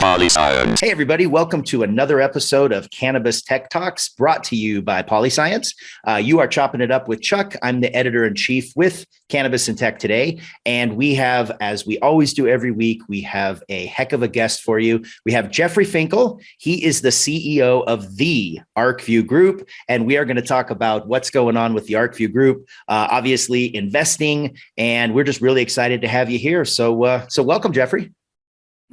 Polyscience. Hey, everybody. Welcome to another episode of Cannabis Tech Talks brought to you by Polyscience. You are chopping it up with Chuck. I'm the editor-in-chief with Cannabis and Tech today. And we have, as we always do every week, we have a heck of a guest for you. We have Jeffrey Finkle. He is the CEO of the Arcview Group. And we are going to talk about what's going on with the Arcview Group, obviously investing. And we're just really excited to have you here. So welcome, Jeffrey.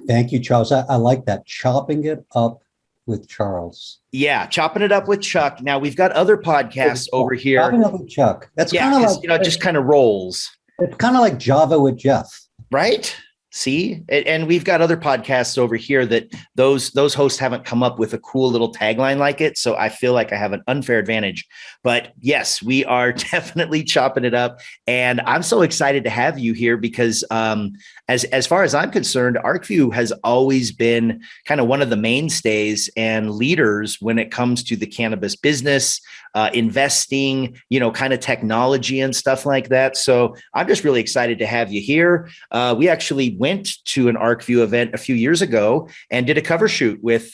Thank you, Charles. I like that. Chopping it up with Charles. Yeah, chopping it up with Chuck. Now we've got other podcasts over here. Chopping up with Chuck. That's kind of like, it just kind of rolls. It's kind of like Java with Jeff. Right? See, and we've got other podcasts over here that those hosts haven't come up with a cool little tagline like it. So I feel like I have an unfair advantage. But yes, we are definitely chopping it up. And I'm so excited to have you here because as far as I'm concerned, Arcview has always been kind of one of the mainstays and leaders when it comes to the cannabis business, investing, kind of technology and stuff like that. So I'm just really excited to have you here. We actually went to an Arcview event a few years ago and did a cover shoot with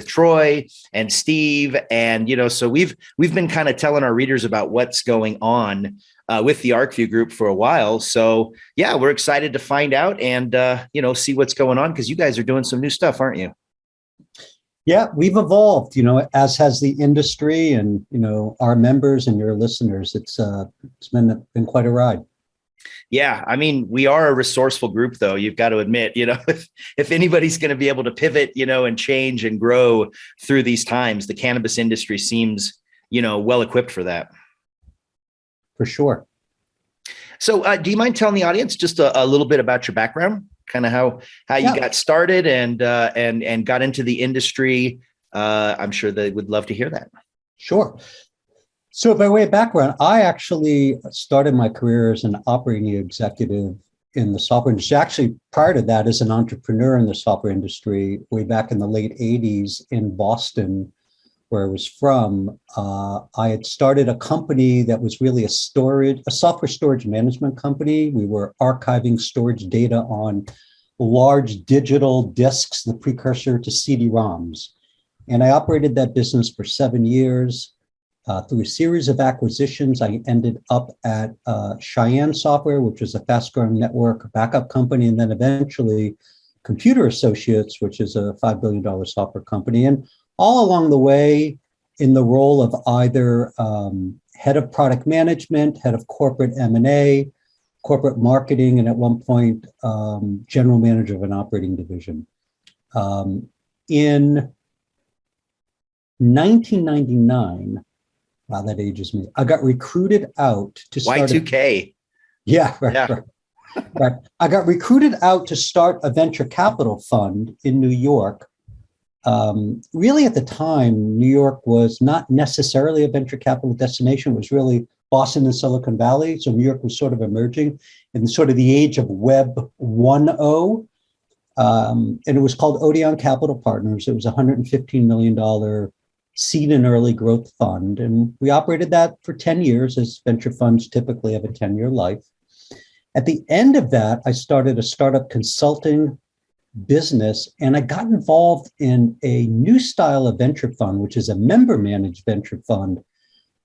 Troy and Steve. And, so we've been kind of telling our readers about what's going on with the Arcview Group for a while. So yeah, we're excited to find out and, see what's going on because you guys are doing some new stuff, aren't you? Yeah, we've evolved, as has the industry and, our members and your listeners. It's been quite a ride. Yeah, I mean, we are a resourceful group, though. You've got to admit, if anybody's going to be able to pivot, and change and grow through these times, the cannabis industry seems, well equipped for that. For sure. So do you mind telling the audience just a little bit about your background, kind of how you got started and got into the industry? I'm sure they would love to hear that. Sure. So by way of background, I actually started my career as an operating executive in the software industry. Actually, prior to that, as an entrepreneur in the software industry, way back in the late 80s in Boston, where I was from. I had started a company that was really a software storage management company. We were archiving storage data on large digital disks, the precursor to CD-ROMs. And I operated that business for 7 years. Through a series of acquisitions, I ended up at Cheyenne Software, which was a fast-growing network backup company, and then eventually Computer Associates, which is a $5 billion software company. And all along the way, in the role of either head of product management, head of corporate M&A, corporate marketing, and at one point, general manager of an operating division. In 1999, wow, that ages me. I got recruited out to start Y2K. Right. I got recruited out to start a venture capital fund in New York. Really, at the time, New York was not necessarily a venture capital destination. It was really Boston and Silicon Valley. So New York was sort of emerging in sort of the age of Web 1.0. And it was called Odeon Capital Partners. It was a $115 million seed and early growth fund. And we operated that for 10 years, as venture funds typically have a 10-year life. At the end of that, I started a startup consulting business, and I got involved in a new style of venture fund, which is a member managed venture fund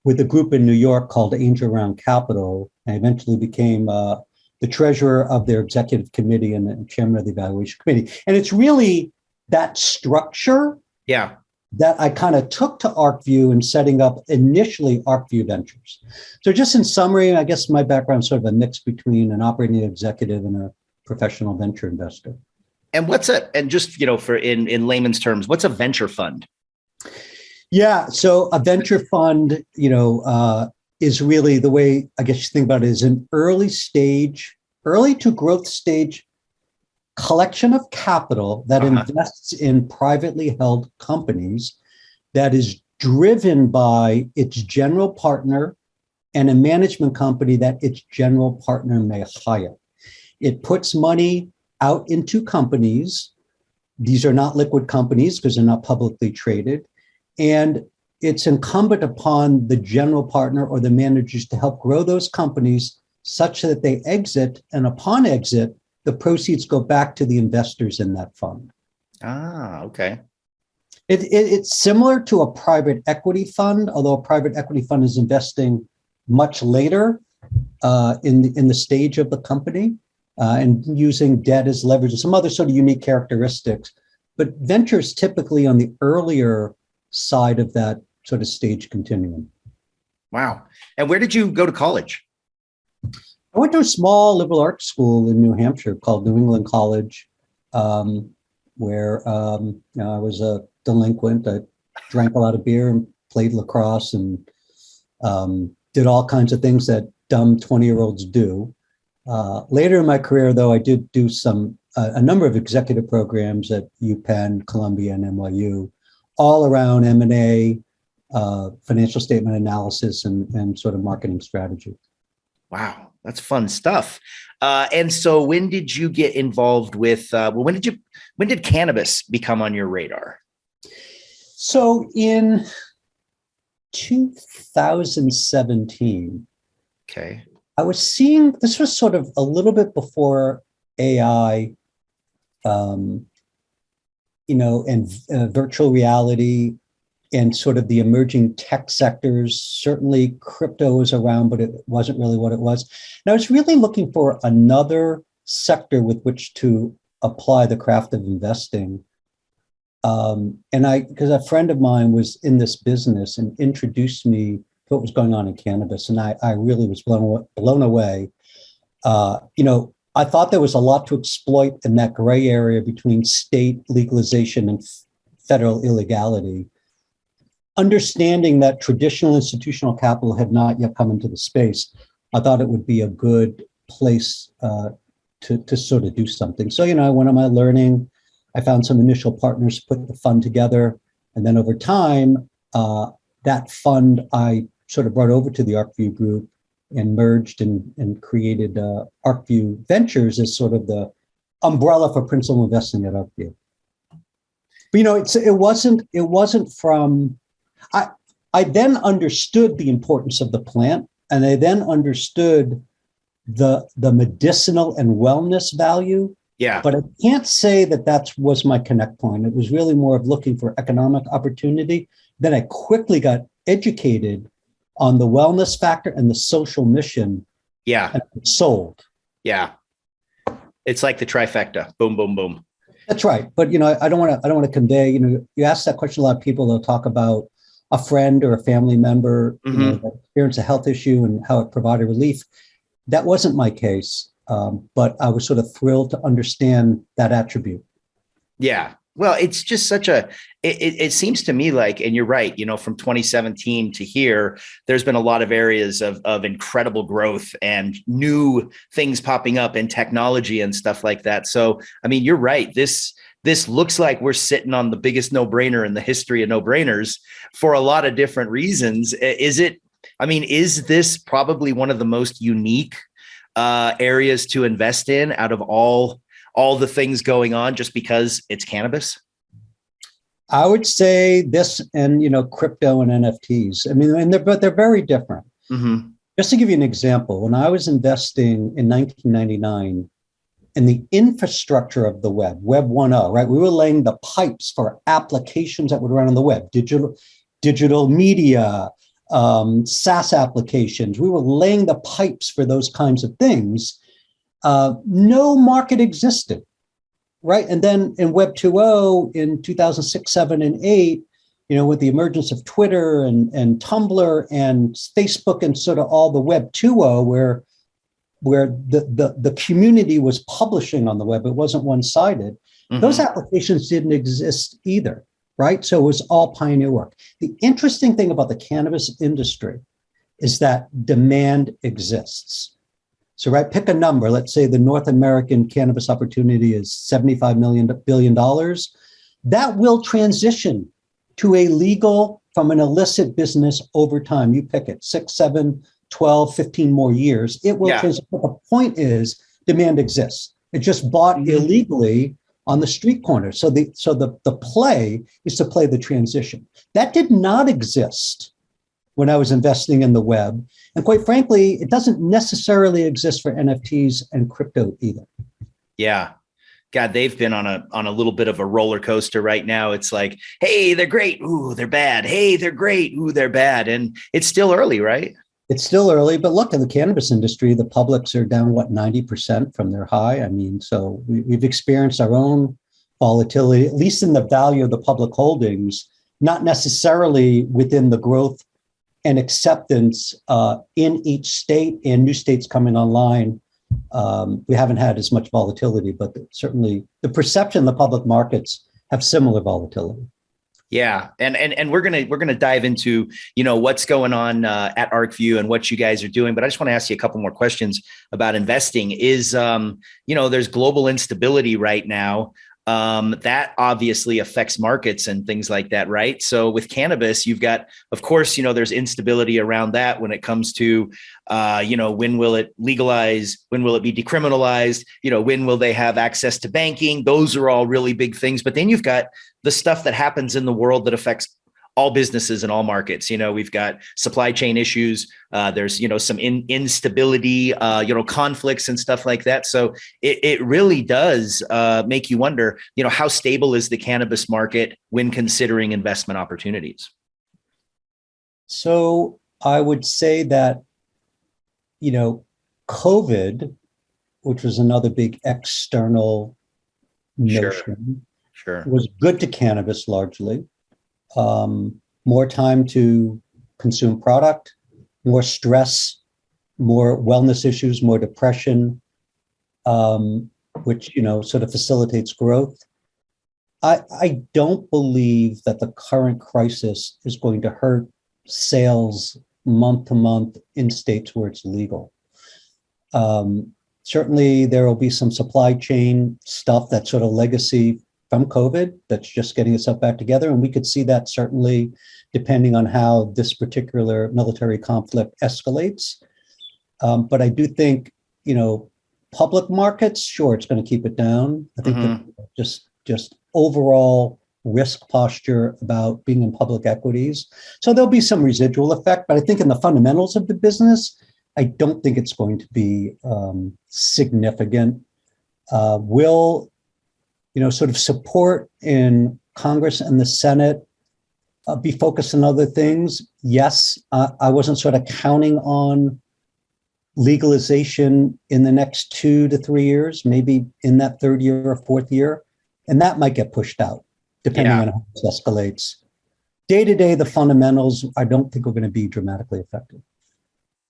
with a group in New York called Angel Round Capital. I eventually became the treasurer of their executive committee and the chairman of the evaluation committee. And it's really that structure that I kind of took to Arcview in setting up initially Arcview Ventures. So just in summary, I guess my background is sort of a mix between an operating executive and a professional venture investor. And just, for in layman's terms, what's a venture fund? Yeah. So a venture fund, is really the way I guess you think about it is an early to growth stage collection of capital that invests in privately held companies that is driven by its general partner and a management company that its general partner may hire. It puts money out into companies. These are not liquid companies because they're not publicly traded. And it's incumbent upon the general partner or the managers to help grow those companies such that they exit. And upon exit, the proceeds go back to the investors in that fund. Ah, okay. It's similar to a private equity fund, although a private equity fund is investing much later in the stage of the company and using debt as leverage and some other sort of unique characteristics. But venture is typically on the earlier side of that sort of stage continuum. Wow. And where did you go to college? I went to a small liberal arts school in New Hampshire called New England College, where I was a delinquent. I drank a lot of beer and played lacrosse and did all kinds of things that dumb 20-year-olds do. Later in my career, though, I did do a number of executive programs at UPenn, Columbia, and NYU, all around M&A, financial statement analysis, and sort of marketing strategy. Wow, that's fun stuff. And so when did you get involved with, when did cannabis become on your radar? So in 2017, okay, I was seeing, this was sort of a little bit before AI, and virtual reality and sort of the emerging tech sectors. Certainly crypto was around, but it wasn't really what it was. And I was really looking for another sector with which to apply the craft of investing. Because a friend of mine was in this business and introduced me to what was going on in cannabis. And I really was blown away. I thought there was a lot to exploit in that gray area between state legalization and federal illegality. Understanding that traditional institutional capital had not yet come into the space, I thought it would be a good place to sort of do something. So, I went on my learning. I found some initial partners, put the fund together. And then over time, that fund I sort of brought over to the Arcview Group and merged and created Arcview Ventures as sort of the umbrella for principal investing at Arcview. But, it wasn't from, I then understood the importance of the plant, and I then understood the medicinal and wellness value. Yeah. But I can't say that was my connect point. It was really more of looking for economic opportunity. Then I quickly got educated on the wellness factor and the social mission. Yeah. And sold. Yeah. It's like the trifecta. Boom, boom, boom. That's right. But, I don't want to convey, you ask that question, a lot of people, they'll talk about a friend or a family member, that experienced a health issue and how it provided relief. That wasn't my case. But I was sort of thrilled to understand that attribute. Yeah. Well, it's just it seems to me like, and you're right, from 2017 to here, there's been a lot of areas of incredible growth and new things popping up in technology and stuff like that. So, I mean, you're right. This looks like we're sitting on the biggest no-brainer in the history of no-brainers for a lot of different reasons. Is this probably one of the most unique areas to invest in out of all the things going on just because it's cannabis? I would say this and, crypto and NFTs. I mean, they're very different. Mm-hmm. Just to give you an example, when I was investing in 1999 in the infrastructure of the Web 1.0, right? We were laying the pipes for applications that would run on the web, digital media, SaaS applications. We were laying the pipes for those kinds of things. No market existed, right? And then in Web 2.0 in 2006, 7, and 8, with the emergence of Twitter and Tumblr and Facebook and sort of all the Web 2.0 where the community was publishing on the web, it wasn't one-sided. Mm-hmm. Those applications didn't exist either, right? So it was all pioneer work. The interesting thing about the cannabis industry is that demand exists. So, right, pick a number. Let's say the North American cannabis opportunity is $75 billion. That will transition to a legal from an illicit business over time. You pick it, 6, 7, 12, 15 more years. It will transition. But the point is demand exists. It just bought illegally on the street corner. So the play is to play the transition. That did not exist when I was investing in the web. And quite frankly, it doesn't necessarily exist for NFTs and crypto either. Yeah. God, they've been on a little bit of a roller coaster right now. It's like, hey, they're great. Ooh, they're bad. Hey, they're great. Ooh, they're bad. And it's still early, right? It's still early, but look, in the cannabis industry, the publics are down, 90% from their high. I mean, so we've experienced our own volatility, at least in the value of the public holdings, not necessarily within the growth and acceptance in each state and new states coming online. We haven't had as much volatility, but certainly the perception in the public markets have similar volatility. Yeah, and we're gonna dive into what's going on at Arcview and what you guys are doing, but I just want to ask you a couple more questions about investing. Is there's global instability right now. That obviously affects markets and things like that, right? So with cannabis, you've got, of course, there's instability around that when it comes to, when will it legalize? When will it be decriminalized? When will they have access to banking? Those are all really big things. But then you've got the stuff that happens in the world that affects all businesses in all markets. We've got supply chain issues. There's, some instability, conflicts and stuff like that. So it really does make you wonder, how stable is the cannabis market when considering investment opportunities? So I would say that, COVID, which was another big external notion, Sure. was good to cannabis largely. More time to consume product, more stress, more wellness issues, more depression, which, sort of facilitates growth. I don't believe that the current crisis is going to hurt sales month to month in states where it's legal. Certainly there will be some supply chain stuff that's sort of legacy from COVID that's just getting itself back together. And we could see that certainly depending on how this particular military conflict escalates. But I do think, public markets, sure, it's going to keep it down. I think that just overall risk posture about being in public equities. So there'll be some residual effect, but I think in the fundamentals of the business, I don't think it's going to be significant. Will sort of support in Congress and the Senate be focused on other things? Yes, I wasn't sort of counting on legalization in the next 2 to 3 years, maybe in that third year or fourth year, and that might get pushed out depending on how this escalates. Day to day, the fundamentals, I don't think are going to be dramatically affected.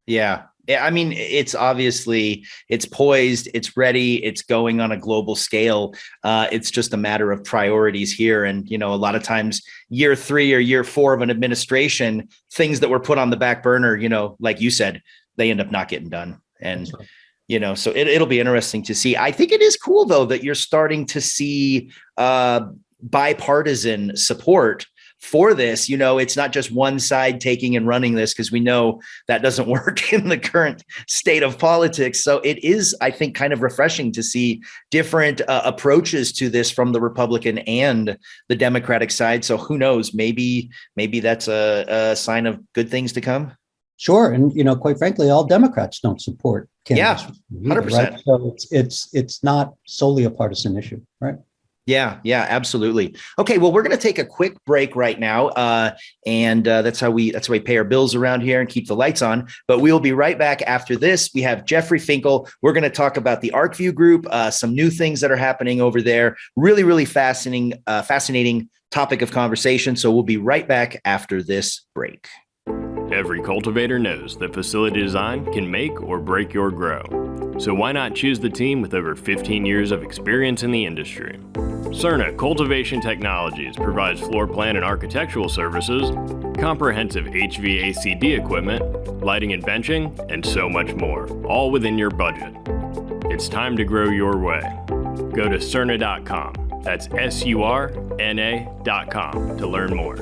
Yeah. I mean, it's obviously, it's poised, it's ready, it's going on a global scale. It's just a matter of priorities here. And, a lot of times year 3 or year 4 of an administration, things that were put on the back burner, like you said, they end up not getting done. And, so it'll be interesting to see. I think it is cool, though, that you're starting to see bipartisan support for this. It's not just one side taking and running this, because we know that doesn't work in the current state of politics. So it is, I think, kind of refreshing to see different approaches to this from the Republican and the Democratic side. So who knows, maybe that's a sign of good things to come. Sure. And, quite frankly, all Democrats don't support cannabis. Yeah, 100%. Right? So it's not solely a partisan issue, right? Yeah, absolutely. Okay, well, we're going to take a quick break right now, and that's how we pay our bills around here and keep the lights on. But we'll be right back after this. We have Jeffrey Finkle. We're going to talk about the Arcview Group, some new things that are happening over there. Really, really fascinating topic of conversation. So we'll be right back after this break. Every cultivator knows that facility design can make or break your grow. So why not choose the team with over 15 years of experience in the industry? Cerna Cultivation Technologies provides floor plan and architectural services, comprehensive HVACD equipment, lighting and benching, and so much more, all within your budget. It's time to grow your way. Go to Cerna.com, that's SURNA.com, to learn more.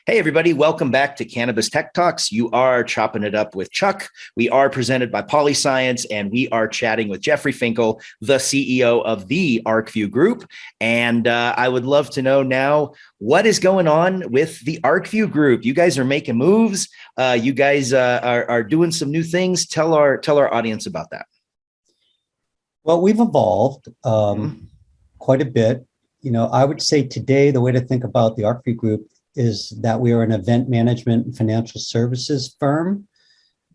Hey, everybody. Welcome back to Cannabis Tech Talks. You are chopping it up with Chuck. We are presented by PolyScience, and we are chatting with Jeffrey Finkle, the CEO of the Arcview Group. And I would love to know now, what is going on with the Arcview Group? You guys are making moves. You guys are doing some new things. Tell our audience about that. Well, we've evolved quite a bit. I would say today, the way to think about the Arcview Group is that we are an event management and financial services firm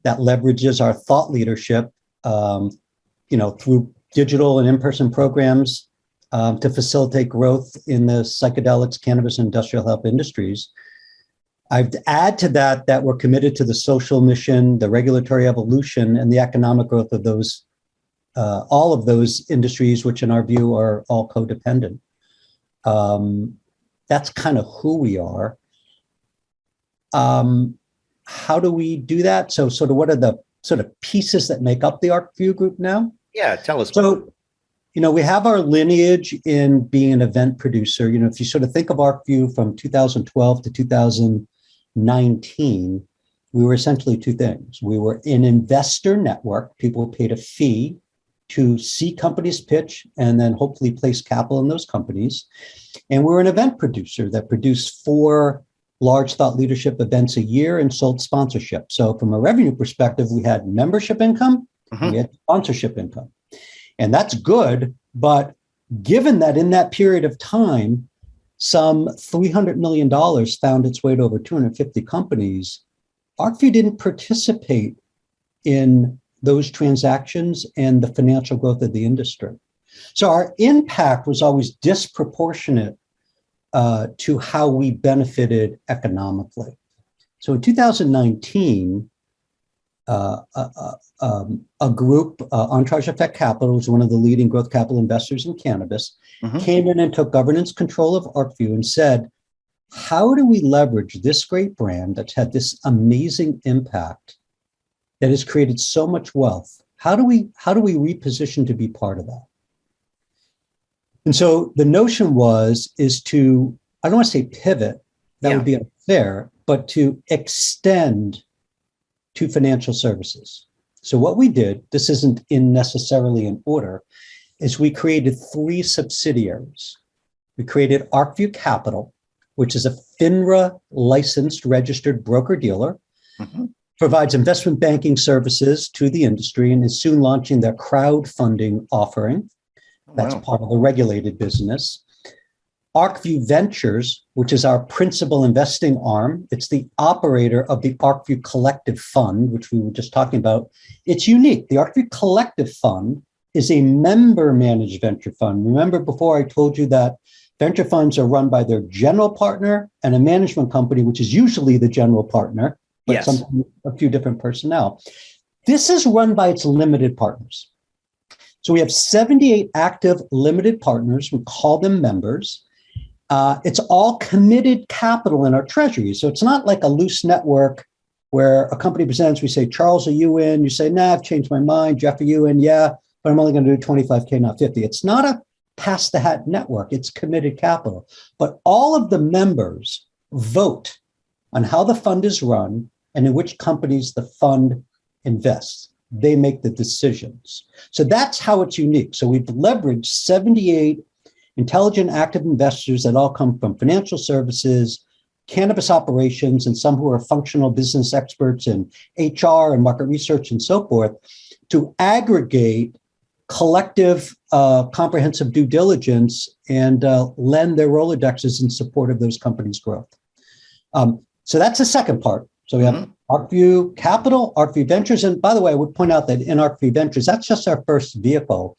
that leverages our thought leadership, through digital and in-person programs to facilitate growth in the psychedelics, cannabis, and industrial health industries. I'd add to that we're committed to the social mission, the regulatory evolution, and the economic growth of those, all of those industries, which in our view are all codependent. That's kind of who we are. How do we do that? So sort of what are the sort of pieces that make up the Arcview Group now? Yeah, tell us. So, we have our lineage in being an event producer. If you sort of think of Arcview from 2012 to 2019, we were essentially two things. We were an investor network. People paid a fee to see companies pitch and then hopefully place capital in those companies. And we're an event producer that produced 4 large thought leadership events a year and sold sponsorship. So from a revenue perspective, we had membership income, we had sponsorship income. And that's good, but given that in that period of time, some $300 million found its way to over 250 companies, Arcview didn't participate in those transactions and the financial growth of the industry. So our impact was always disproportionate to how we benefited economically. So in 2019, a group, Entourage Effect Capital, was one of the leading growth capital investors in cannabis, came in and took governance control of Arcview and said, how do we leverage this great brand that's had this amazing impact, that has created so much wealth? How do we reposition to be part of that? And so the notion is to, I don't want to say pivot, that would be unfair, but to extend to financial services. So what we did, this isn't necessarily in order, is we created 3 subsidiaries. We created Arcview Capital, which is a FINRA licensed registered broker-dealer, provides investment banking services to the industry, and is soon launching their crowdfunding offering. That's part of the regulated business. Arcview Ventures, which is our principal investing arm. It's the operator of the Arcview Collective Fund, which we were just talking about. It's unique. The Arcview Collective Fund is a member-managed venture fund. Remember before I told you that venture funds are run by their general partner and a management company, which is usually the general partner, but sometimes a few different personnel. This is run by its limited partners. So we have 78 active limited partners. We call them members. It's all committed capital in our treasury. So it's not like a loose network where a company presents, we say, Charles, are you in? You say, nah, I've changed my mind. Jeff, are you in? Yeah, but I'm only going to do 25K, not 50. It's not a pass the hat network. It's committed capital. But all of the members vote on how the fund is run and in which companies the fund invests. They make the decisions. So that's how it's unique. So we've leveraged 78 intelligent, active investors that all come from financial services, cannabis operations, and some who are functional business experts in HR and market research and so forth, to aggregate collective comprehensive due diligence and lend their Rolodexes in support of those companies' growth. So that's the second part. So we have Arcview Capital, Arcview Ventures. And by the way, I would point out that in Arcview Ventures, that's just our first vehicle.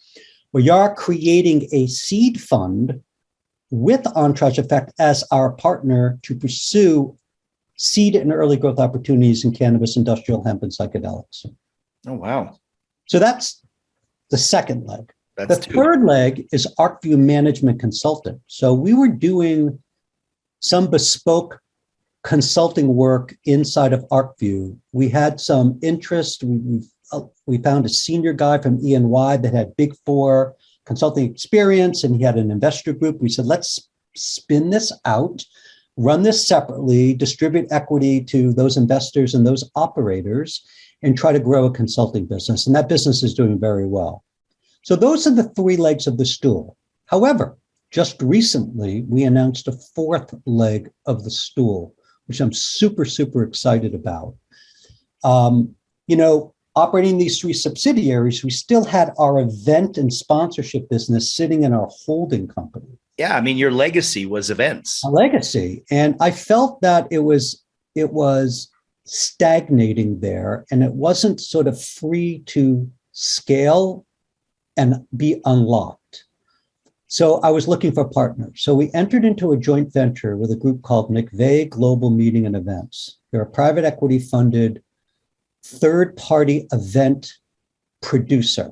We are creating a seed fund with Entourage Effect as our partner to pursue seed and early growth opportunities in cannabis, industrial hemp, and psychedelics. Oh, wow. So that's the second leg. The third leg is Arcview Management Consultant. So we were doing some bespoke consulting work inside of Arcview. We had some interest. We found a senior guy from E&Y that had Big Four consulting experience, and he had an investor group. We said, let's spin this out, run this separately, distribute equity to those investors and those operators, and try to grow a consulting business. And that business is doing very well. So those are the 3 legs of the stool. However, just recently, we announced a 4th leg of the stool, which I'm super, super excited about. operating these 3 subsidiaries, we still had our event and sponsorship business sitting in our holding company. Yeah, I mean, your legacy was events. A legacy. And I felt that it was stagnating there, and it wasn't sort of free to scale and be unlocked. So I was looking for partners. So we entered into a joint venture with a group called McVeigh Global Meeting and Events. They're a private equity funded third-party event producer.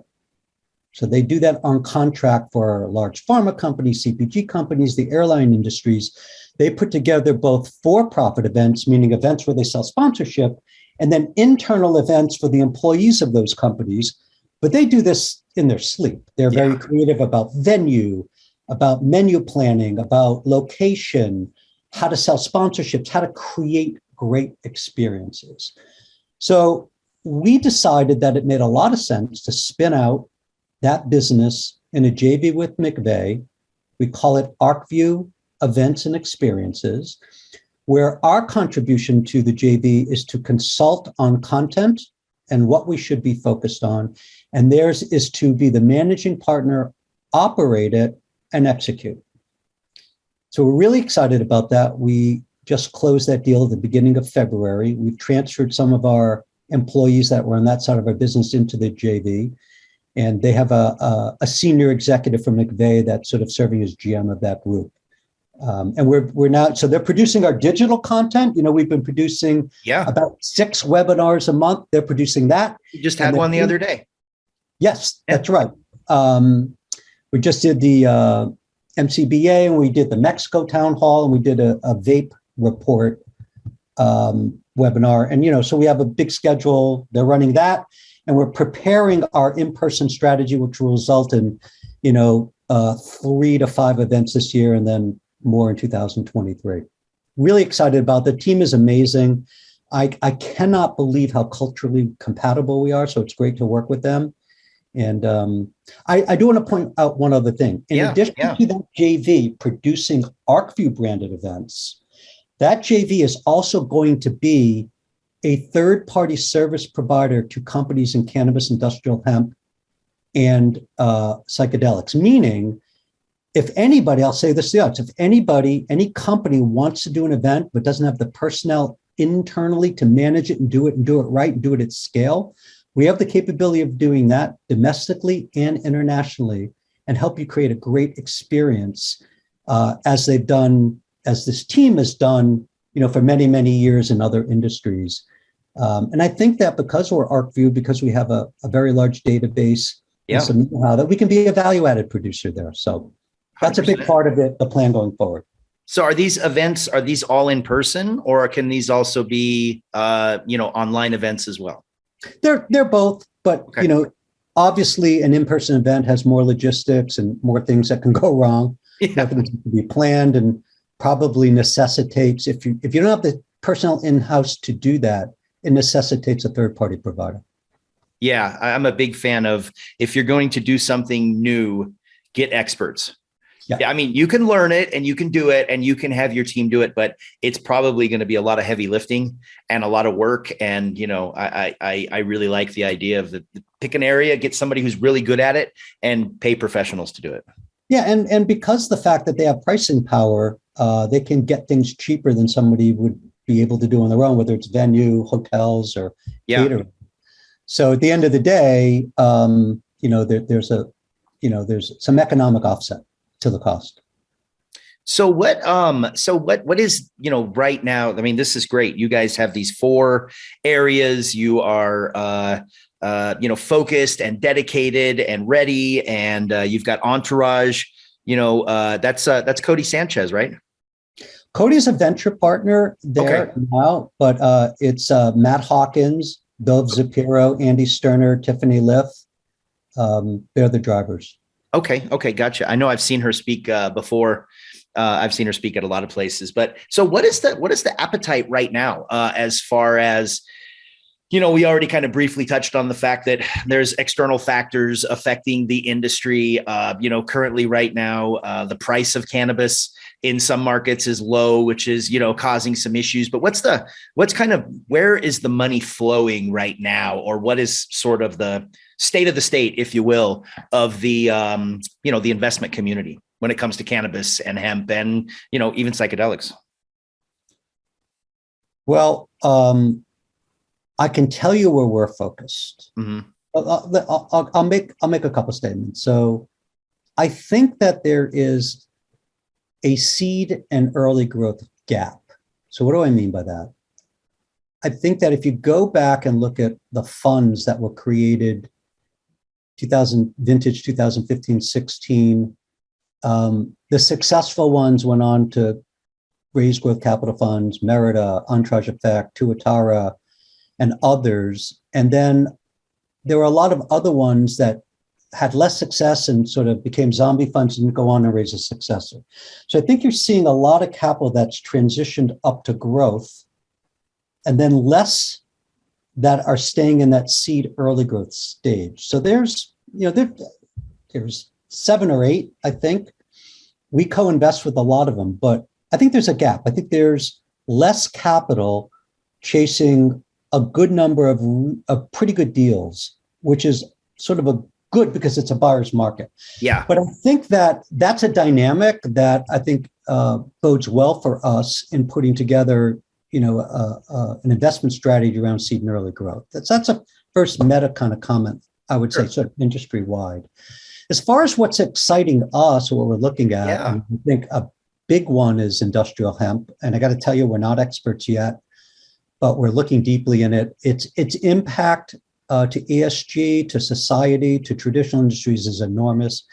So they do that on contract for large pharma companies, CPG companies, the airline industries. They put together both for-profit events, meaning events where they sell sponsorship, and then internal events for the employees of those companies. But they do this in their sleep. They're very creative about venue, about menu planning, about location, how to sell sponsorships, how to create great experiences. So we decided that it made a lot of sense to spin out that business in a JV with McVeigh. We call it Arcview Events and Experiences, where our contribution to the JV is to consult on content and what we should be focused on. And theirs is to be the managing partner, operate it, and execute. So we're really excited about that. We just closed that deal at the beginning of February. We've transferred some of our employees that were on that side of our business into the JV. And they have a senior executive from McVeigh that's sort of serving as GM of that group. And we're now, so they're producing our digital content. You know, we've been producing about 6 webinars a month. They're producing that. You just had one the other day. Yes, that's right. We just did the MCBA, and we did the Mexico town hall, and we did a vape report webinar. And, you know, so we have a big schedule. They're running that. And we're preparing our in-person strategy, which will result in, 3 to 5 events this year, and then more in 2023. Really excited about it. The team is amazing. I cannot believe how culturally compatible we are. So it's great to work with them. And I do want to point out one other thing. In addition to that JV producing Arcview branded events, that JV is also going to be a third-party service provider to companies in cannabis, industrial hemp, and psychedelics. Meaning, if anybody, I'll say this to the audience, if anybody, any company wants to do an event but doesn't have the personnel internally to manage it and do it right and do it at scale, we have the capability of doing that domestically and internationally and help you create a great experience as this team has done, for many, many years in other industries. And I think that because we're Arcview, because we have a very large database, and some know-how, that we can be a value-added producer there. So that's 100%. A big part of the plan going forward. So are these events, all in person, or can these also be, online events as well? They're both, but, obviously an in-person event has more logistics and more things that can go wrong. Things to be planned, and probably necessitates, if you don't have the personnel in-house to do that, it necessitates a third-party provider. Yeah, I'm a big fan of, if you're going to do something new, get experts. Yeah, I mean, you can learn it and you can do it and you can have your team do it, but it's probably going to be a lot of heavy lifting and a lot of work. And, I really like the idea of pick an area, get somebody who's really good at it, and pay professionals to do it. Yeah, and because the fact that they have pricing power, they can get things cheaper than somebody would be able to do on their own, whether it's venue, hotels, or catering. So at the end of the day, there's some economic offset to the cost. So what is, right now, I mean, this is great. You guys have these 4 areas. You are, focused and dedicated and ready. And you've got entourage, that's Cody Sanchez, right? Cody is a venture partner there now, but it's Matt Hawkins, Dov Zapiro, Andy Sterner, Tiffany Liff. They're the drivers. Okay. Gotcha. I know I've seen her speak before. I've seen her speak at a lot of places, but so what is the appetite right now as far as, We already kind of briefly touched on the fact that there's external factors affecting the industry. Currently right now, the price of cannabis in some markets is low, which is, causing some issues. But where is the money flowing right now? Or what is sort of the state of the state, if you will, of the investment community when it comes to cannabis and hemp and, even psychedelics? Well, I can tell you where we're focused. Mm-hmm. I'll make a couple statements. So I think that there is a seed and early growth gap. So what do I mean by that? I think that if you go back and look at the funds that were created vintage 2015-16, the successful ones went on to raise growth capital funds, Merida, Entourage Effect, Tuatara, and others. And then there were a lot of other ones that had less success and sort of became zombie funds and go on and raise a successor. So I think you're seeing a lot of capital that's transitioned up to growth and then less that are staying in that seed early growth stage. So there's 7 or 8, I think. We co-invest with a lot of them, but I think there's a gap. I think there's less capital chasing a good number of pretty good deals, which is sort of a good because it's a buyer's market. Yeah. But I think that that's a dynamic that I think bodes well for us in putting together, an investment strategy around seed and early growth. That's a first meta kind of comment, I would say, sort of industry wide. As far as what's exciting us or what we're looking at, Yeah. I think a big one is industrial hemp. And I got to tell you, we're not experts yet, but we're looking deeply in it. Its impact to ESG, to society, to traditional industries is enormous.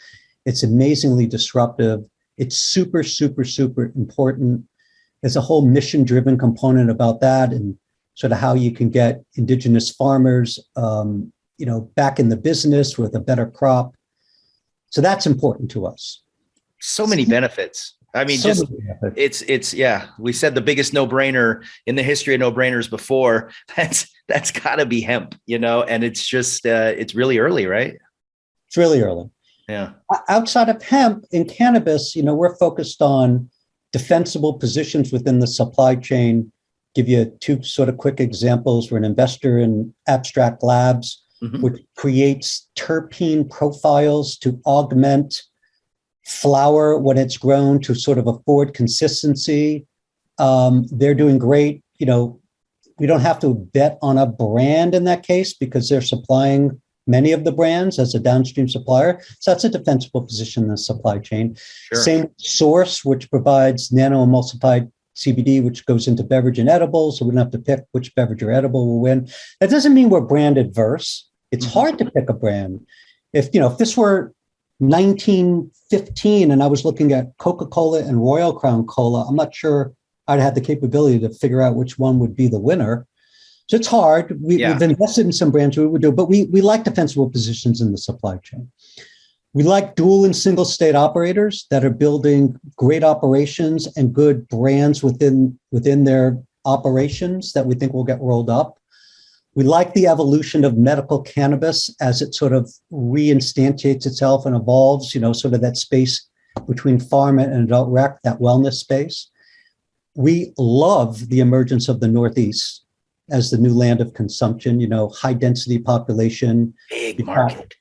It's amazingly disruptive. It's super, super, super important. There's a whole mission-driven component about that and sort of how you can get indigenous farmers, back in the business with a better crop. So that's important to us. So many benefits. I mean, we said the biggest no-brainer in the history of no-brainers before. That's gotta be hemp, and it's just, it's really early, right? It's really early. Yeah. Outside of hemp in cannabis, we're focused on defensible positions within the supply chain. Give you 2 sort of quick examples. We're an investor in Abstract Labs, mm-hmm. which creates terpene profiles to augment flower when it's grown to sort of afford consistency. They're doing great. We don't have to bet on a brand in that case because they're supplying many of the brands as a downstream supplier. So that's a defensible position in the supply chain. Sure. Same Source, which provides nano-emulsified CBD, which goes into beverage and edibles. So we don't have to pick which beverage or edible will win. That doesn't mean we're brand adverse. It's mm-hmm. hard to pick a brand. If this were 1915 and I was looking at Coca-Cola and Royal Crown Cola, I'm not sure I'd have the capability to figure out which one would be the winner. So it's hard. We've invested in some brands we would do, but we like defensible positions in the supply chain. We like dual and single state operators that are building great operations and good brands within their operations that we think will get rolled up. We like the evolution of medical cannabis as it sort of reinstantiates itself and evolves, sort of that space between pharma and adult rec, that wellness space. We love the emergence of the Northeast as the new land of consumption, high density population. Big market.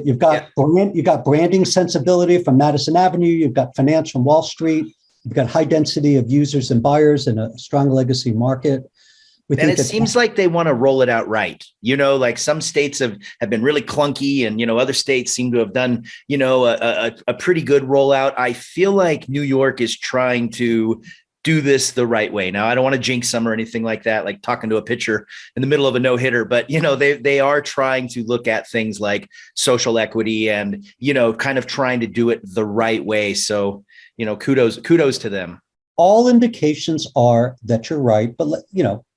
You've got branding sensibility from Madison Avenue. You've got finance from Wall Street. You've got high density of users and buyers and a strong legacy market. And it seems like they want to roll it out right. Like some states have been really clunky and, other states seem to have done, a pretty good rollout. I feel like New York is trying to do this the right way. Now, I don't want to jinx them or anything like that, like talking to a pitcher in the middle of a no-hitter, but, they are trying to look at things like social equity and, kind of trying to do it the right way. So, kudos to them. All indications are that you're right, but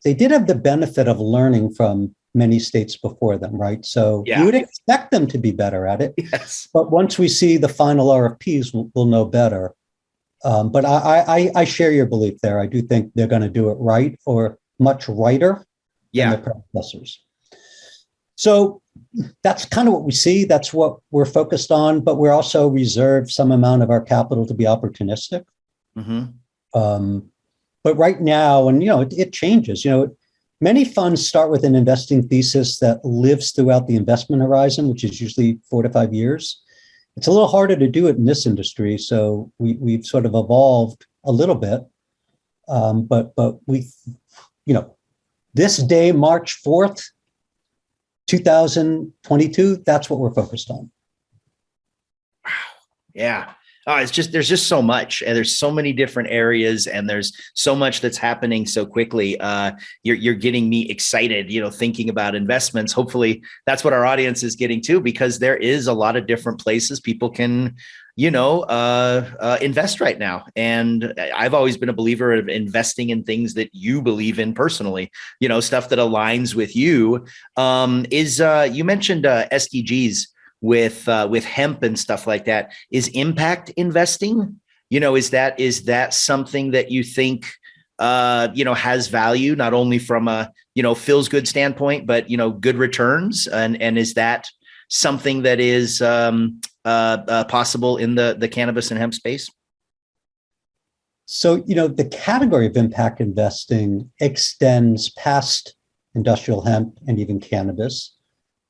they did have the benefit of learning from many states before them, right? So you would expect them to be better at it. Yes. But once we see the final RFPs, we'll know better. But I share your belief there. I do think they're going to do it right or much righter than their predecessors. So that's kind of what we see. That's what we're focused on, but we're also reserved some amount of our capital to be opportunistic. But right now, and it changes. Many funds start with an investing thesis that lives throughout the investment horizon, which is usually 4 to 5 years. It's a little harder to do it in this industry, so we've sort of evolved a little bit. But we, this day, March 4th, 2022, that's what we're focused on. Yeah. Oh, there's just so much, and there's so many different areas, and there's so much that's happening so quickly. You're getting me excited, thinking about investments. Hopefully that's what our audience is getting too, because there is a lot of different places people can, invest right now. And I've always been a believer of investing in things that you believe in personally, stuff that aligns with you. You mentioned SDGs with hemp and stuff like that. Is impact investing, is that something that you think, has value, not only from a, feels good standpoint, but, good returns? And is that something that is possible in the cannabis and hemp space? So, the category of impact investing extends past industrial hemp and even cannabis,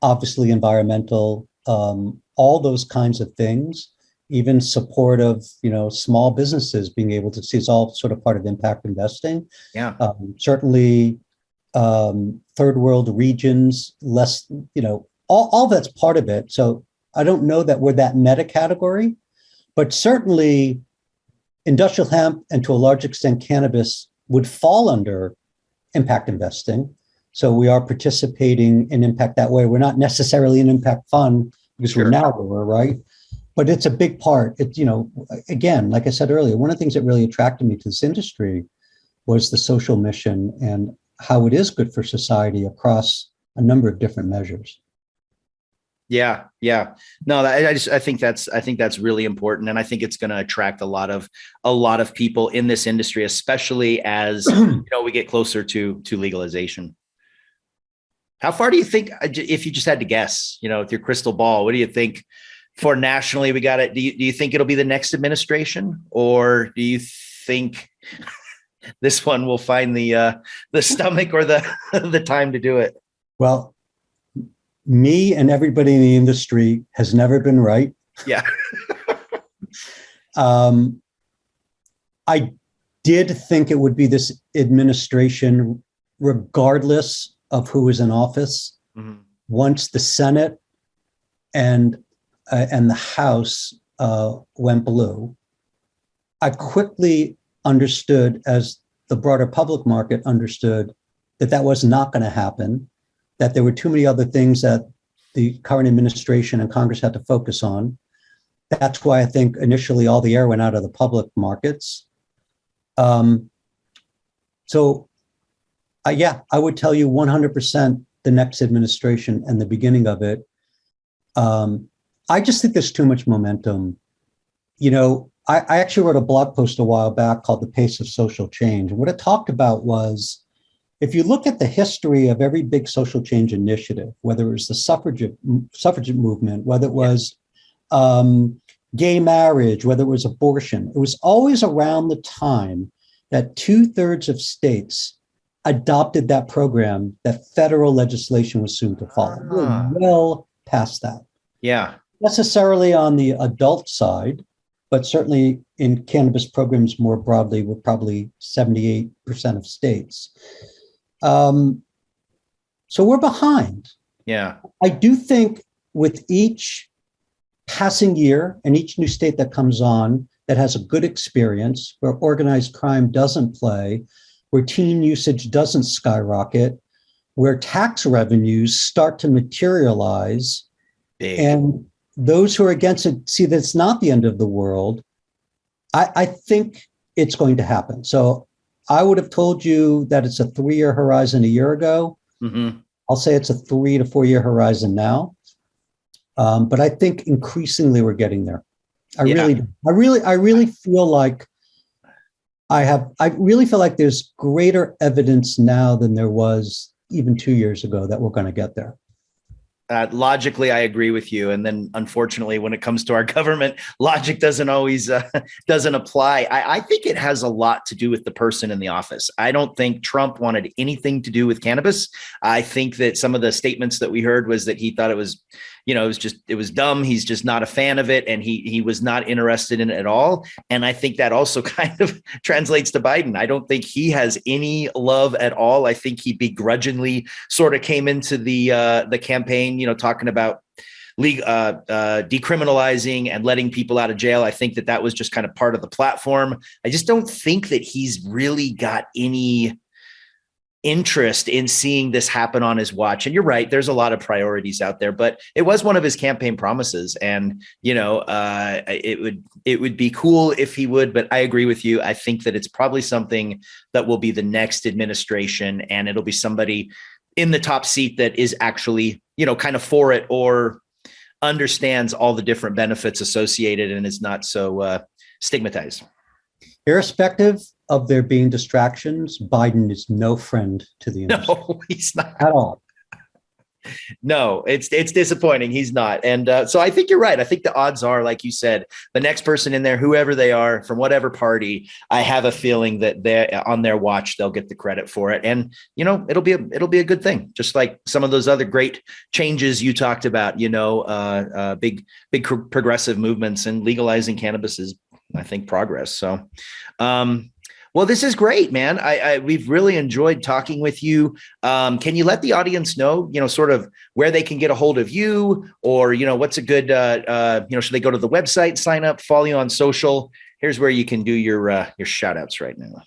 obviously environmental, all those kinds of things, even support of, small businesses being able to see, it's all sort of part of impact investing. Yeah. Certainly, third world regions, less, all that's part of it. So I don't know that we're that meta category, but certainly industrial hemp and to a large extent cannabis would fall under impact investing. So we are participating in impact that way. We're not necessarily an impact fund because we're narrower, right? But it's a big part. It's, again, like I said earlier, one of the things that really attracted me to this industry was the social mission and how it is good for society across a number of different measures. Yeah. No, I think that's really important, and I think it's going to attract a lot of people in this industry, especially as we get closer to legalization. How far do you think, if you just had to guess, with your crystal ball, what do you think for nationally we got it? Do you think it'll be the next administration, or do you think this one will find the stomach or the time to do it? Well, me and everybody in the industry has never been right. Yeah. I did think it would be this administration, regardless of who was in office. Mm-hmm. Once the Senate and the House went blue, I quickly understood, as the broader public market understood, that was not going to happen, that there were too many other things that the current administration and Congress had to focus on. That's why I think initially all the air went out of the public markets. I would tell you 100% the next administration and the beginning of it. I just think there's too much momentum. I actually wrote a blog post a while back called The Pace of Social Change. And what it talked about was, if you look at the history of every big social change initiative, whether it was the suffragette movement, whether it was gay marriage, whether it was abortion, it was always around the time that 2/3 of states adopted that program that federal legislation was soon to follow. We're well past that. Yeah. Necessarily on the adult side, but certainly in cannabis programs more broadly, we're probably 78% of states. So we're behind. Yeah. I do think with each passing year and each new state that comes on that has a good experience, where organized crime doesn't play, where teen usage doesn't skyrocket, where tax revenues start to materialize, big. And those who are against it see that it's not the end of the world, I think it's going to happen. So I would have told you that it's a 3-year horizon a year ago. Mm-hmm. I'll say it's a 3 to 4 year horizon now. But I think increasingly we're getting there. I really feel like I really feel like there's greater evidence now than there was even 2 years ago that we're going to get there. Logically, I agree with you. And then unfortunately, when it comes to our government, logic doesn't always doesn't apply. I think it has a lot to do with the person in the office. I don't think Trump wanted anything to do with cannabis. I think that some of the statements that we heard was that he thought it was, it was dumb. He's just not a fan of it. And he was not interested in it at all. And I think that also kind of translates to Biden. I don't think he has any love at all. I think he begrudgingly sort of came into the campaign, talking about decriminalizing and letting people out of jail. I think that was just kind of part of the platform. I just don't think that he's really got any interest in seeing this happen on his watch. And you're right, there's a lot of priorities out there, but it was one of his campaign promises. And, it would be cool if he would, but I agree with you. I think that it's probably something that will be the next administration, and it'll be somebody in the top seat that is actually, kind of for it or understands all the different benefits associated and is not so stigmatized. Irrespective of there being distractions, Biden is no friend to the industry. No, he's not at all. No, it's disappointing. He's not. And so I think you're right. I think the odds are, like you said, the next person in there, whoever they are from whatever party, I have a feeling that they're on their watch, they'll get the credit for it. And, it'll be a good thing. Just like some of those other great changes you talked about, big progressive movements, and legalizing cannabis is, I think, progress. So, well, this is great, man. We've really enjoyed talking with you. Can you let the audience know, sort of where they can get a hold of you, or, what's a good, should they go to the website, sign up, follow you on social? Here's where you can do your shout outs right now.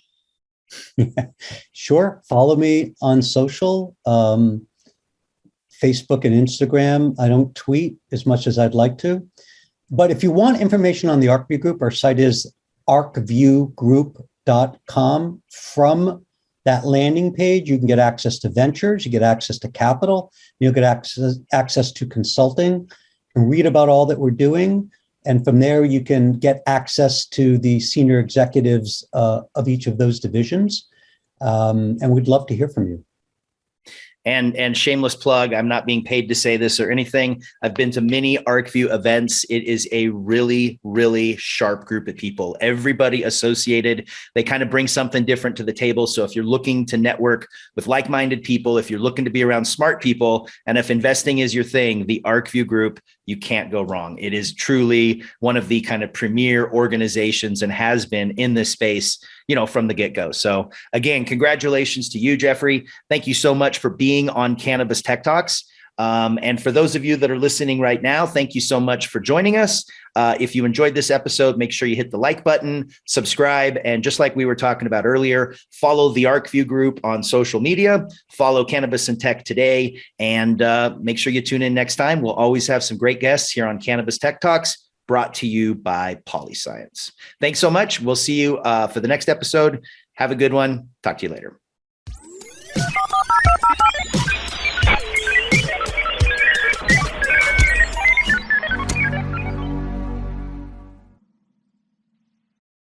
Sure. Follow me on social, Facebook and Instagram. I don't tweet as much as I'd like to, but if you want information on the Arcview Group, our site is arcviewgroup.com. From that landing page, you can get access to ventures, you get access to capital, you'll get access to consulting, and read about all that we're doing. And from there, you can get access to the senior executives of each of those divisions. And we'd love to hear from you. And shameless plug, I'm not being paid to say this or anything. I've been to many Arcview events. It is a really, really sharp group of people. Everybody associated, they kind of bring something different to the table. So if you're looking to network with like-minded people, if you're looking to be around smart people, and if investing is your thing, the Arcview Group, you can't go wrong. It is truly one of the kind of premier organizations and has been in this space, from the get-go. So again, congratulations to you, Jeffrey. Thank you so much for being on Cannabis Tech Talks. And for those of you that are listening right now, thank you so much for joining us. If you enjoyed this episode, make sure you hit the like button, subscribe, and just like we were talking about earlier, follow the Arcview Group on social media, follow Cannabis and Tech today, and make sure you tune in next time. We'll always have some great guests here on Cannabis Tech Talks, brought to you by Polyscience. Thanks so much. We'll see you for the next episode. Have a good one. Talk to you later.